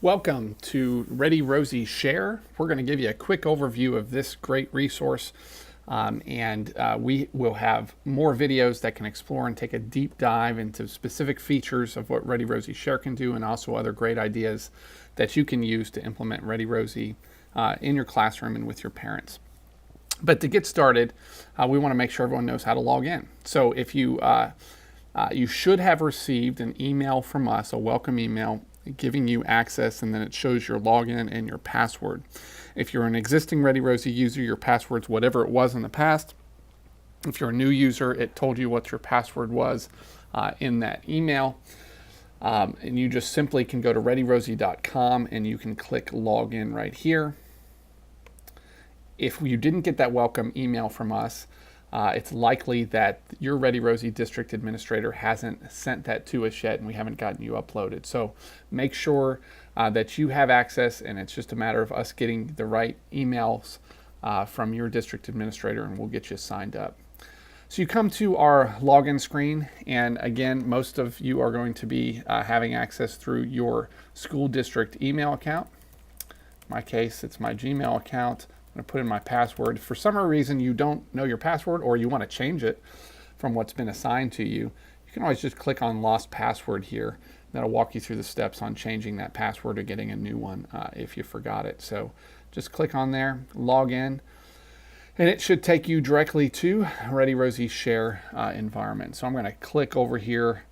Welcome to ReadyRosie Share. We're going to give you a quick overview of this great resource, and we will have more videos that can explore and take a deep dive into specific features of what ReadyRosie Share can do, and also other great ideas that you can use to implement ReadyRosie in your classroom and with your parents. But to get started, we want to make sure everyone knows how to log in. So if you should have received an email from us, a welcome email, giving you access, and then it shows your login and your password. If you're an existing ReadyRosie user, your password's whatever it was in the past. If you're a new user, it told you what your password was in that email. And you just simply can go to ReadyRosie.com and you can click login right here. If you didn't get that welcome email from us, it's likely that your ReadyRosie district administrator hasn't sent that to us yet, and we haven't gotten you uploaded. So make sure that you have access, and it's just a matter of us getting the right emails from your district administrator, and we'll get you signed up. So you come to our login screen, and again, most of you are going to be having access through your school district email account. In my case, it's my Gmail account. I'm going to put in my password. If for some reason you don't know your password or you want to change it from what's been assigned to you, you can always just click on Lost Password here. That'll walk you through the steps on changing that password or getting a new one if you forgot it. So just click on there, log in, and it should take you directly to ReadyRosie Share environment. So I'm going to click over here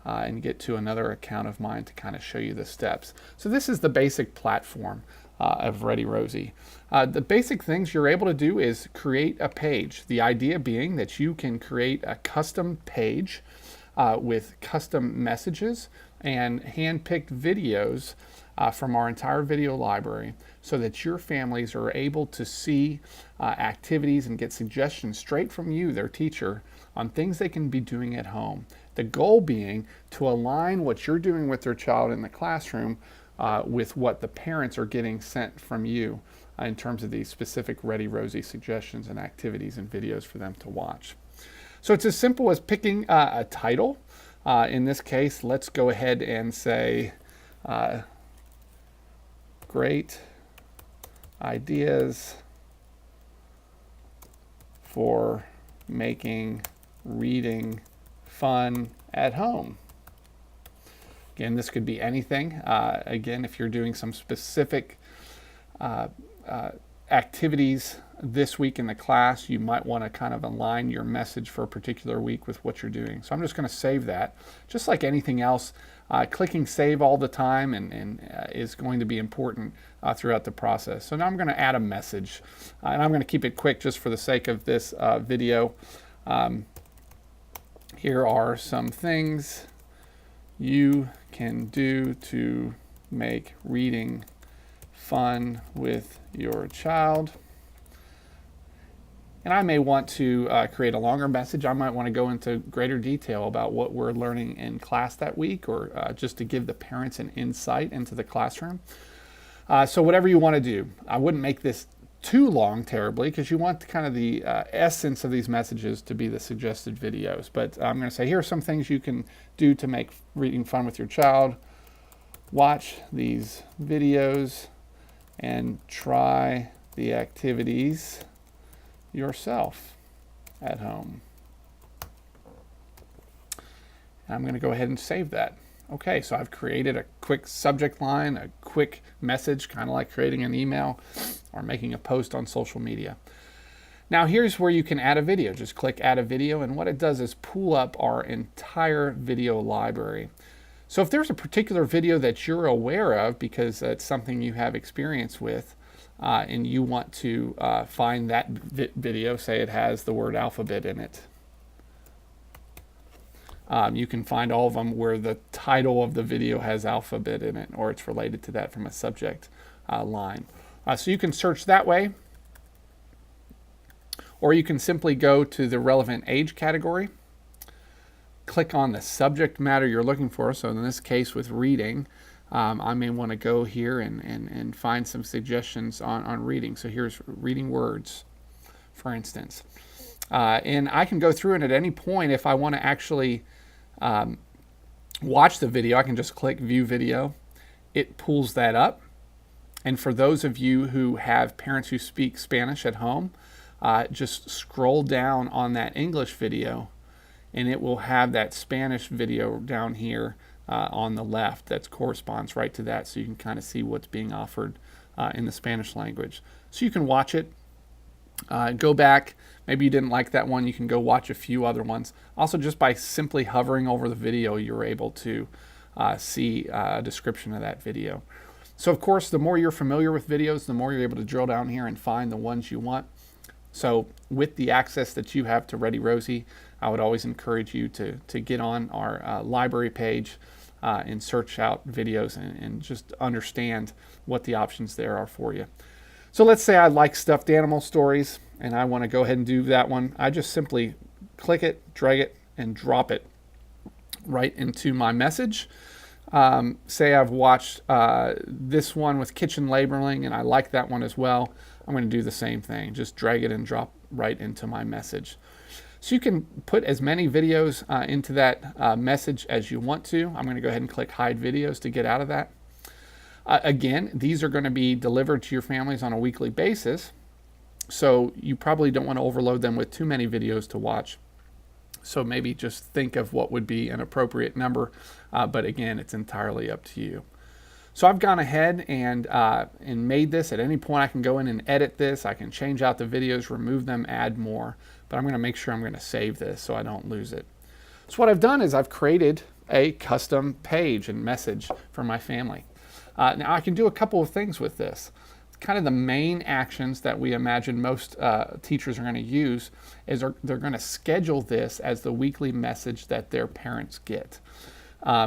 and get to another account of mine to kind of show you the steps. So this is the basic platform of ReadyRosie. The basic things you're able to do is create a page. The idea being that you can create a custom page with custom messages and hand-picked videos from our entire video library so that your families are able to see activities and get suggestions straight from you, their teacher, on things they can be doing at home. The goal being to align what you're doing with their child in the classroom with what the parents are getting sent from you in terms of these specific ReadyRosie suggestions and activities and videos for them to watch. So it's as simple as picking a title. In this case, let's go ahead and say great ideas for making reading fun at home. Again, this could be anything. Again, if you're doing some specific activities this week in the class, you might want to kind of align your message for a particular week with what you're doing. So I'm just going to save that. Just like anything else, clicking save all the time and is going to be important throughout the process. So now I'm going to add a message, and I'm going to keep it quick just for the sake of this video. Here are some things you can do to make reading fun with your child. And I may want to create a longer message. I might want to go into greater detail about what we're learning in class that week, or just to give the parents an insight into the classroom. So whatever you want to do. I wouldn't make this too long terribly, because you want kind of the essence of these messages to be the suggested videos. But I'm going to say here are some things you can do to make reading fun with your child. Watch these videos and try the activities yourself at home. And I'm going to go ahead and save that. Okay, so I've created a quick subject line, a quick message, kind of like creating an email or making a post on social media. Now here's where you can add a video. Just click add a video, and what it does is pull up our entire video library. So if there's a particular video that you're aware of because it's something you have experience with, and you want to find that video, say it has the word alphabet in it, you can find all of them where the title of the video has alphabet in it, or it's related to that from a subject line. So you can search that way, or you can simply go to the relevant age category, click on the subject matter you're looking for. So in this case with reading, I may want to go here and find some suggestions on reading. So here's reading words, for instance. And I can go through and at any point, if I want to actually watch the video, I can just click view video, it pulls that up. And for those of you who have parents who speak Spanish at home, just scroll down on that English video and it will have that Spanish video down here on the left that corresponds right to that, so you can kind of see what's being offered in the Spanish language. So you can watch it, go back. Maybe you didn't like that one, you can go watch a few other ones. Also, just by simply hovering over the video, you're able to see a description of that video. So of course, the more you're familiar with videos, the more you're able to drill down here and find the ones you want. So with the access that you have to ReadyRosie, I would always encourage you to get on our library page and search out videos and just understand what the options there are for you. So let's say I like stuffed animal stories and I want to go ahead and do that one. I just simply click it, drag it, and drop it right into my message. Say I've watched this one with kitchen labeling and I like that one as well. I'm going to do the same thing. Just drag it and drop right into my message. So you can put as many videos into that message as you want to. I'm going to go ahead and click hide videos to get out of that. Again, these are going to be delivered to your families on a weekly basis. So you probably don't want to overload them with too many videos to watch. So maybe just think of what would be an appropriate number. But again, it's entirely up to you. So I've gone ahead and made this. At any point I can go in and edit this. I can change out the videos, remove them, add more. But I'm going to make sure I'm going to save this so I don't lose it. So what I've done is I've created a custom page and message for my family. Now I can do a couple of things with this. Kind of the main actions that we imagine most teachers are going to use is they're going to schedule this as the weekly message that their parents get.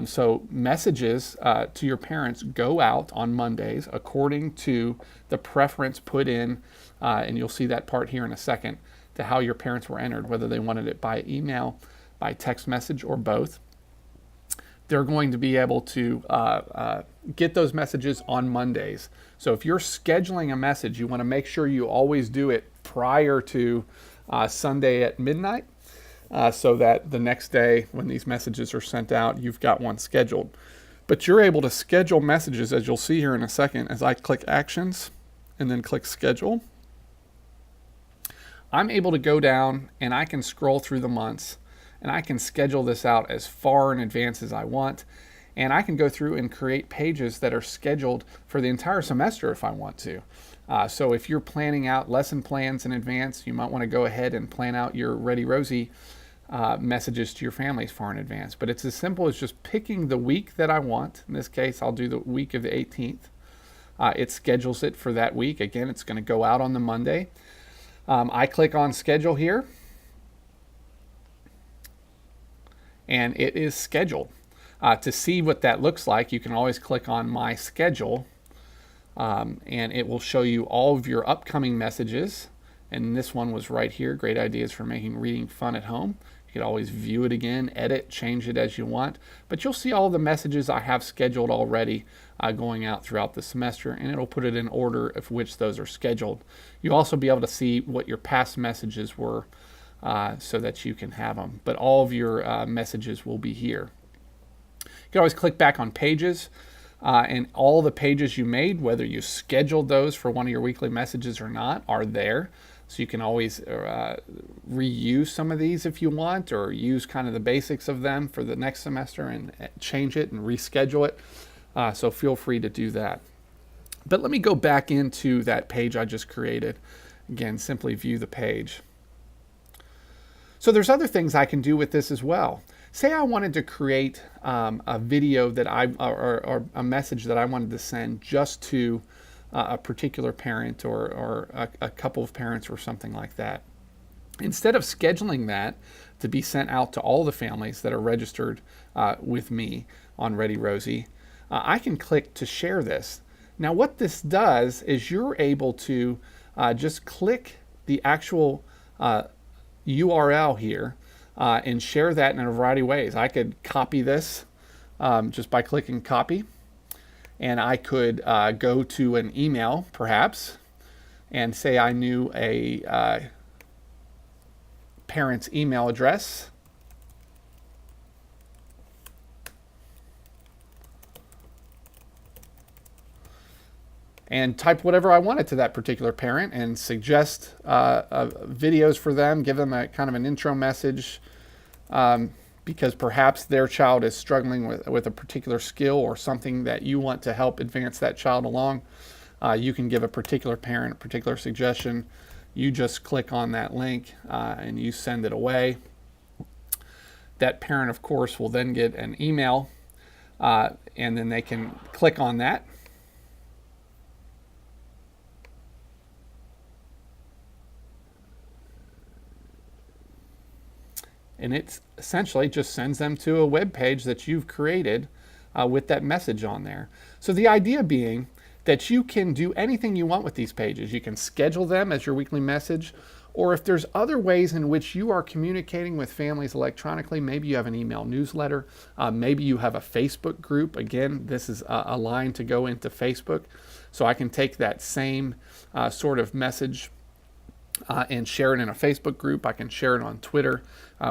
So messages to your parents go out on Mondays according to the preference put in, and you'll see that part here in a second, to how your parents were entered, whether they wanted it by email, by text message, or both. They're going to be able to get those messages on Mondays. So if you're scheduling a message, you want to make sure you always do it prior to Sunday at midnight, so that the next day when these messages are sent out, you've got one scheduled. But you're able to schedule messages, as you'll see here in a second, as I click Actions and then click Schedule. I'm able to go down and I can scroll through the months and I can schedule this out as far in advance as I want. And I can go through and create pages that are scheduled for the entire semester if I want to. So if you're planning out lesson plans in advance, you might want to go ahead and plan out your ReadyRosie messages to your families far in advance. But it's as simple as just picking the week that I want. In this case, I'll do the week of the 18th. It schedules it for that week. Again, it's going to go out on the Monday. I click on Schedule here, and it is scheduled. To see what that looks like, you can always click on My Schedule, and it will show you all of your upcoming messages. And this one was right here, Great Ideas for Making Reading Fun at Home. You can always view it again, edit, change it as you want. But you'll see all the messages I have scheduled already going out throughout the semester, and it'll put it in order of which those are scheduled. You'll also be able to see what your past messages were so that you can have them. But all of your messages will be here. You can always click back on Pages, and all the pages you made, whether you scheduled those for one of your weekly messages or not, are there. So you can always reuse some of these if you want, or use kind of the basics of them for the next semester and change it and reschedule it. So feel free to do that. But let me go back into that page I just created. Again, simply view the page. So there's other things I can do with this as well. Say I wanted to create a video that or a message that I wanted to send just to a particular parent or a couple of parents or something like that. Instead of scheduling that to be sent out to all the families that are registered with me on ReadyRosie, I can click to share this. Now what this does is you're able to just click the actual URL here and share that in a variety of ways. I could copy this just by clicking copy, and I could go to an email perhaps and say I knew a parent's email address. and type whatever I wanted to that particular parent and suggest videos for them, give them a kind of an intro message, because perhaps their child is struggling with a particular skill or something that you want to help advance that child along. You can give a particular parent a particular suggestion. You just click on that link and you send it away. That parent, of course, will then get an email, and then they can click on that. And it essentially just sends them to a web page that you've created with that message on there. So the idea being that you can do anything you want with these pages. You can schedule them as your weekly message, or if there's other ways in which you are communicating with families electronically, maybe you have an email newsletter, maybe you have a Facebook group. Again, this is a line to go into Facebook. So I can take that same sort of message and share it in a Facebook group. I can share it on Twitter.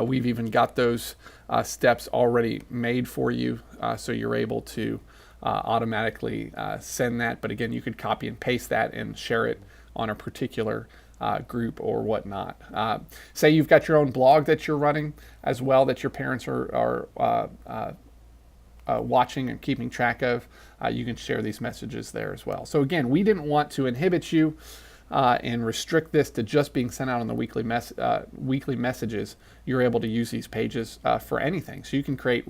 We've even got those steps already made for you, so you're able to automatically send that. But again, you could copy and paste that and share it on a particular group or whatnot. Say you've got your own blog that you're running as well, that your parents are watching and keeping track of. You can share these messages there as well. So again, we didn't want to inhibit you and restrict this to just being sent out on the weekly messages. You're able to use these pages for anything. So you can create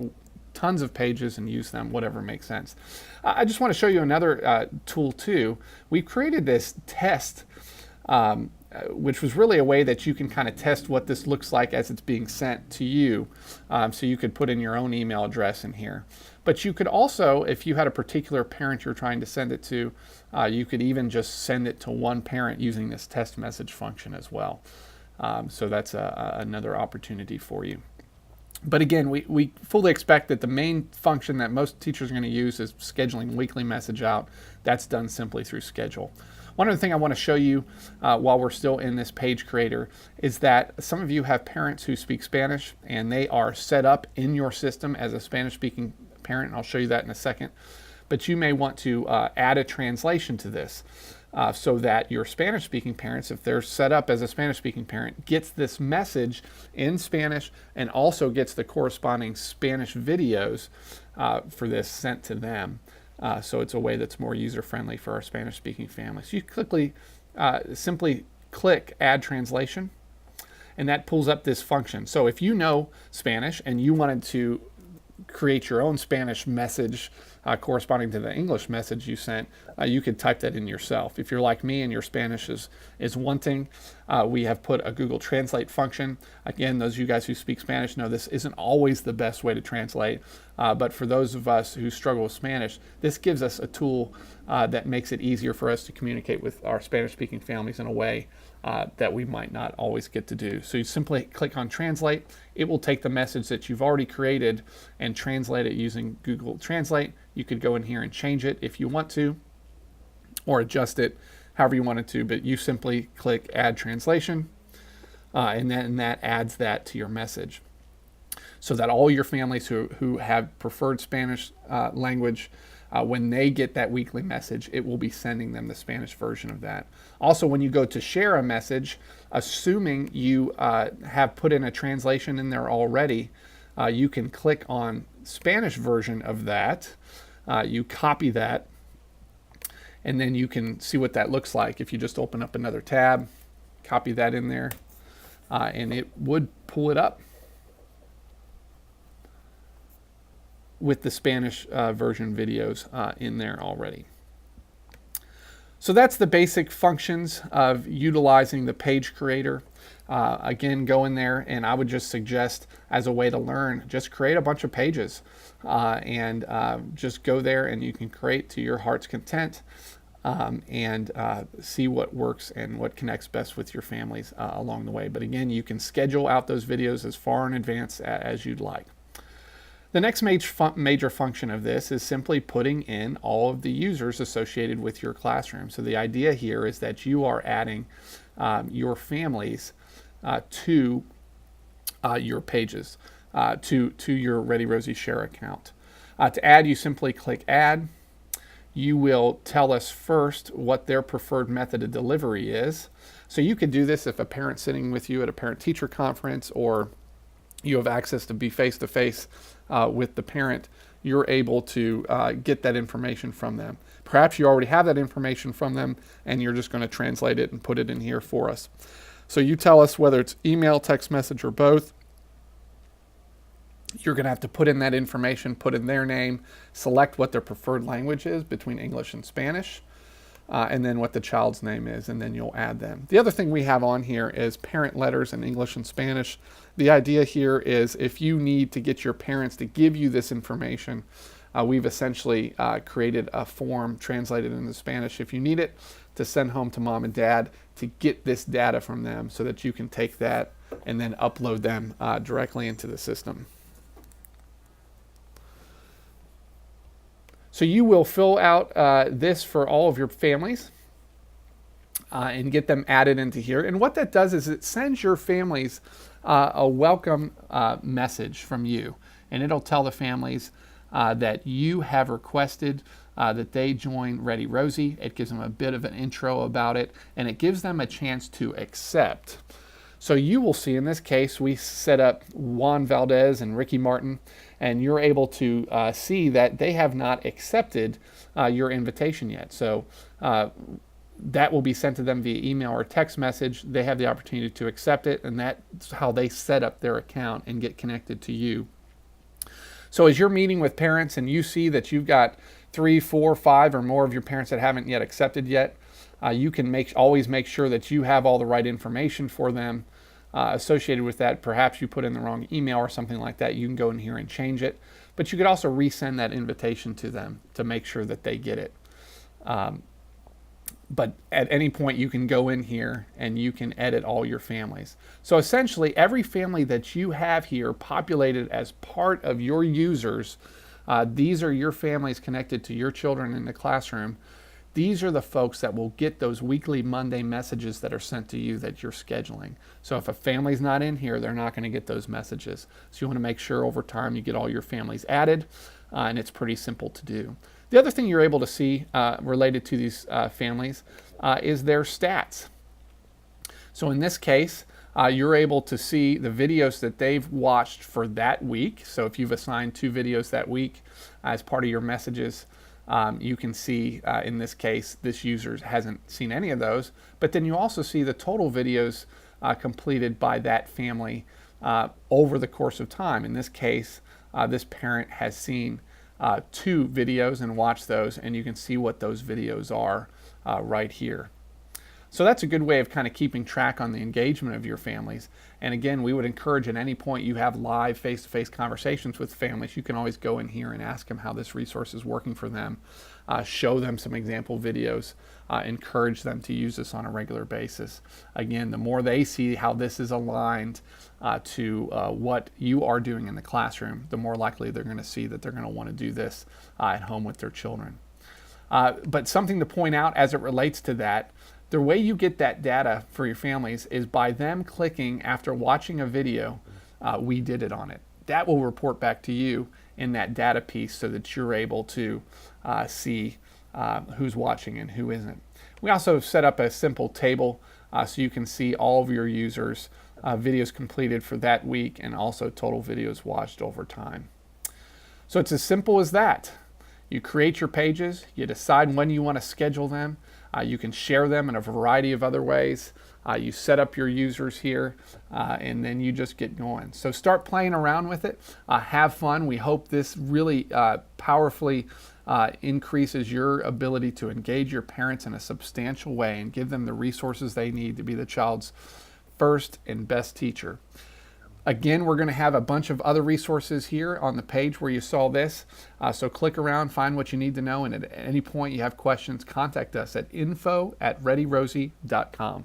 tons of pages and use them, whatever makes sense. I just want to show you another tool too. We've created this test, which was really a way that you can kind of test what this looks like as it's being sent to you. So you could put in your own email address in here. But you could also, if you had a particular parent you're trying to send it to, you could even just send it to one parent using this test message function as well. So that's another opportunity for you. But again, we fully expect that the main function that most teachers are going to use is scheduling weekly message out. That's done simply through schedule. One other thing I want to show you while we're still in this page creator is that some of you have parents who speak Spanish and they are set up in your system as a Spanish-speaking parent, and I'll show you that in a second. But you may want to add a translation to this so that your Spanish-speaking parents, if they're set up as a Spanish-speaking parent, gets this message in Spanish and also gets the corresponding Spanish videos for this sent to them. So it's a way that's more user-friendly for our Spanish-speaking families. You simply click Add Translation, and that pulls up this function. So if you know Spanish and you wanted to create your own Spanish message corresponding to the English message you sent, you could type that in yourself. If you're like me and your Spanish is wanting, we have put a Google Translate function. Again, those of you guys who speak Spanish know this isn't always the best way to translate, but for those of us who struggle with Spanish, this gives us a tool that makes it easier for us to communicate with our Spanish-speaking families in a way that we might not always get to do. So you simply click on Translate. It will take the message that you've already created and translate it using Google Translate. You could go in here and change it if you want to, or adjust it however you wanted to, but you simply click Add Translation, and then that adds that to your message, so that all your families who have preferred Spanish language, when they get that weekly message, it will be sending them the Spanish version of that. Also, when you go to share a message, assuming you have put in a translation in there already, you can click on Spanish version of that. You copy that, and then you can see what that looks like. If you just open up another tab, copy that in there, and it would pull it up with the Spanish version videos in there already. So that's the basic functions of utilizing the page creator. Again, go in there, and I would just suggest, as a way to learn, just create a bunch of pages and just go there and you can create to your heart's content, and see what works and what connects best with your families along the way. But again, you can schedule out those videos as far in advance as you'd like. The next major function of this is simply putting in all of the users associated with your classroom. So the idea here is that you are adding your families to your pages, to your ReadyRosie Share account. To add, you simply click Add. you will tell us first what their preferred method of delivery is. So you could do this if a parent's sitting with you at a parent-teacher conference, or you have access to be face-to-face with the parent. You're able to get that information from them. Perhaps you already have that information from them, and you're just going to translate it and put it in here for us. So you tell us whether it's email, text message, or both. You're going to have to put in that information, put in their name, select what their preferred language is between English and Spanish, and then what the child's name is, and then you'll add them. The other thing we have on here is parent letters in English and Spanish. The idea here is if you need to get your parents to give you this information, we've essentially created a form translated into Spanish if you need it to send home to mom and dad to get this data from them so that you can take that and then upload them directly into the system. So you will fill out this for all of your families and get them added into here. And what that does is it sends your families a welcome message from you. And it'll tell the families that you have requested that they join ReadyRosie. It gives them a bit of an intro about it, and it gives them a chance to accept. So you will see in this case, we set up Juan Valdez and Ricky Martin, and you're able to see that they have not accepted your invitation yet. So that will be sent to them via email or text message. They have the opportunity to accept it, and that's how they set up their account and get connected to you. So as you're meeting with parents and you see that you've got 3, 4, 5 or more of your parents that haven't yet accepted yet, you can always make sure that you have all the right information for them associated with that. Perhaps you put in the wrong email or something like that. You can go in here and change it. But you could also resend that invitation to them to make sure that they get it. But at any point you can go in here and you can edit all your families. So essentially every family that you have here populated as part of your users, these are your families connected to your children in the classroom. These are the folks that will get those weekly Monday messages that are sent to you that you're scheduling. So if a family's not in here, they're not going to get those messages. So you want to make sure over time you get all your families added, and it's pretty simple to do. The other thing you're able to see related to these families is their stats. So in this case, you're able to see the videos that they've watched for that week. So if you've assigned 2 videos that week as part of your messages, you can see in this case, this user hasn't seen any of those. But then you also see the total videos completed by that family over the course of time. In this case, this parent has seen 2 videos and watched those, and you can see what those videos are right here. So that's a good way of kind of keeping track on the engagement of your families. And again, we would encourage at any point you have live face-to-face conversations with families, you can always go in here and ask them how this resource is working for them, show them some example videos, encourage them to use this on a regular basis. Again, the more they see how this is aligned to what you are doing in the classroom, the more likely they're going to see that they're going to want to do this at home with their children. But something to point out as it relates to that, the way you get that data for your families is by them clicking after watching a video, we did it on it. That will report back to you in that data piece so that you're able to see who's watching and who isn't. We also set up a simple table so you can see all of your users' videos completed for that week and also total videos watched over time. So it's as simple as that. You create your pages, you decide when you want to schedule them, you can share them in a variety of other ways. You set up your users here, and then you just get going. So start playing around with it. Have fun. We hope this really powerfully increases your ability to engage your parents in a substantial way and give them the resources they need to be the child's first and best teacher. Again, we're going to have a bunch of other resources here on the page where you saw this. So click around, find what you need to know, and at any point you have questions, contact us at info@readyrosie.com.